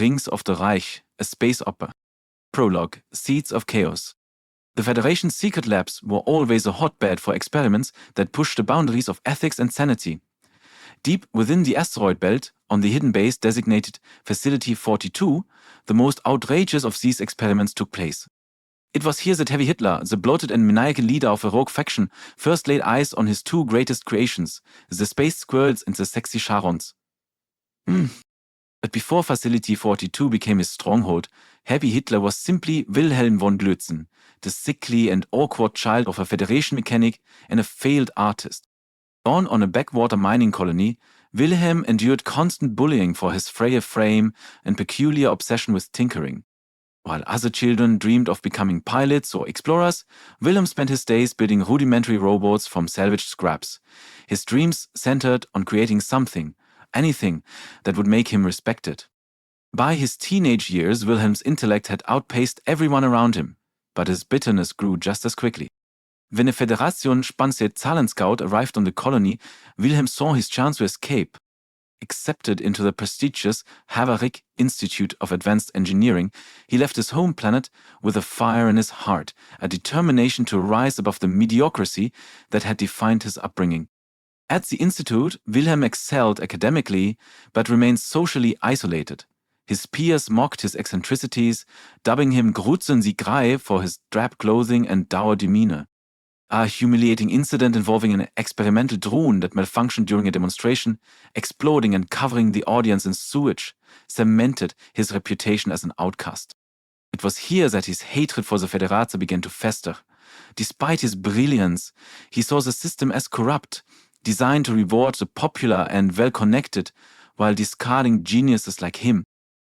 Rings of the Reich, a space opera. Prologue, Seeds of Chaos. The Federation's secret labs were always a hotbed for experiments that pushed the boundaries of ethics and sanity. Deep within the asteroid belt, on the hidden base designated Facility 42, the most outrageous of these experiments took place. It was here that Heavy Hitler, the bloated and maniacal leader of a rogue faction, first laid eyes on his two greatest creations, the space squirrels and the sexy Charons. But before Facility 42 became his stronghold, Heavy Hitler was simply Wilhelm von Glötzen, the sickly and awkward child of a Federation mechanic and a failed artist. Born on a backwater mining colony, Wilhelm endured constant bullying for his frail frame and peculiar obsession with tinkering. While other children dreamed of becoming pilots or explorers, Wilhelm spent his days building rudimentary robots from salvaged scraps. His dreams centered on creating something, anything, that would make him respected. By his teenage years, Wilhelm's intellect had outpaced everyone around him, but his bitterness grew just as quickly. When a Föderation Spanzer Zahlenscout arrived on the colony, Wilhelm saw his chance to escape. Accepted into the prestigious Havarick Institute of Advanced Engineering, he left his home planet with a fire in his heart, a determination to rise above the mediocrity that had defined his upbringing. At the institute, Wilhelm excelled academically, but remained socially isolated. His peers mocked his eccentricities, dubbing him Grutzen Sie Grei for his drab clothing and dour demeanor. A humiliating incident involving an experimental drone that malfunctioned during a demonstration, exploding and covering the audience in sewage, cemented his reputation as an outcast. It was here that his hatred for the Federator began to fester. Despite his brilliance, he saw the system as corrupt, designed to reward the popular and well-connected, while discarding geniuses like him.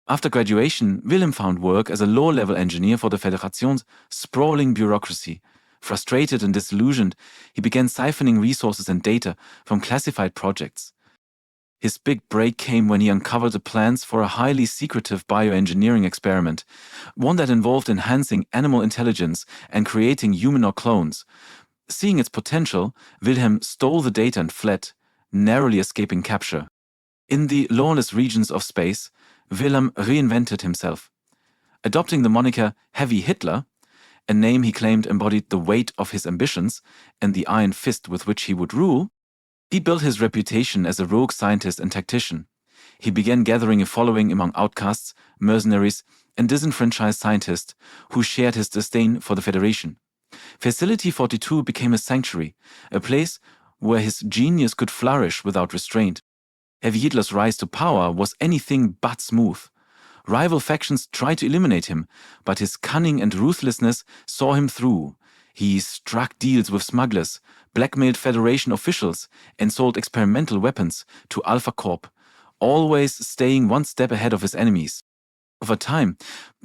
After graduation, Wilhelm found work as a low-level engineer for the Federation's sprawling bureaucracy. Frustrated and disillusioned, he began siphoning resources and data from classified projects. His big break came when he uncovered the plans for a highly secretive bioengineering experiment, one that involved enhancing animal intelligence and creating humanoid clones. Seeing its potential, Wilhelm stole the data and fled, narrowly escaping capture. In the lawless regions of space, Wilhelm reinvented himself. Adopting the moniker Heavy Hitler, a name he claimed embodied the weight of his ambitions and the iron fist with which he would rule, he built his reputation as a rogue scientist and tactician. He began gathering a following among outcasts, mercenaries, and disenfranchised scientists who shared his disdain for the Federation. Facility 42 became a sanctuary, a place where his genius could flourish without restraint. Heavy Hitler's rise to power was anything but smooth. Rival factions tried to eliminate him, but his cunning and ruthlessness saw him through. He struck deals with smugglers, blackmailed Federation officials, and sold experimental weapons to Alpha Corp, always staying one step ahead of his enemies. Over time,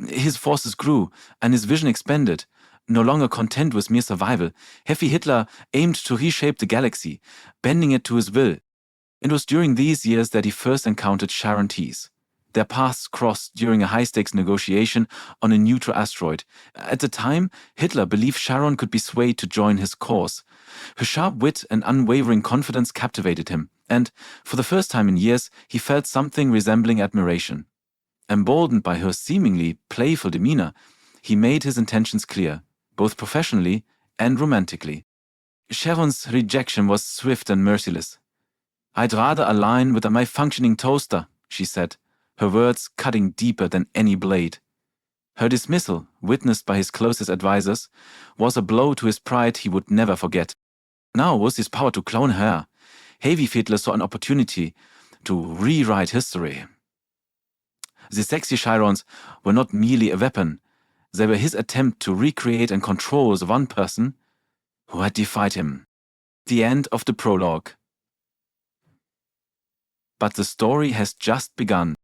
his forces grew and his vision expanded. No longer content with mere survival, Heavy Hitler aimed to reshape the galaxy, bending it to his will. It was during these years that he first encountered Sharon Tees. Their paths crossed during a high-stakes negotiation on a neutral asteroid. At the time, Hitler believed Sharon could be swayed to join his cause. Her sharp wit and unwavering confidence captivated him, and, for the first time in years, he felt something resembling admiration. Emboldened by her seemingly playful demeanor, he made his intentions clear, both professionally and romantically. Sharon's rejection was swift and merciless. "I'd rather align with my functioning toaster," she said, her words cutting deeper than any blade. Her dismissal, witnessed by his closest advisors, was a blow to his pride he would never forget. Now was his power to clone her. Heavy Hitler saw an opportunity to rewrite history. The sexy Chirons were not merely a weapon. They were his attempt to recreate and control the one person who had defied him. The end of the prologue. But the story has just begun.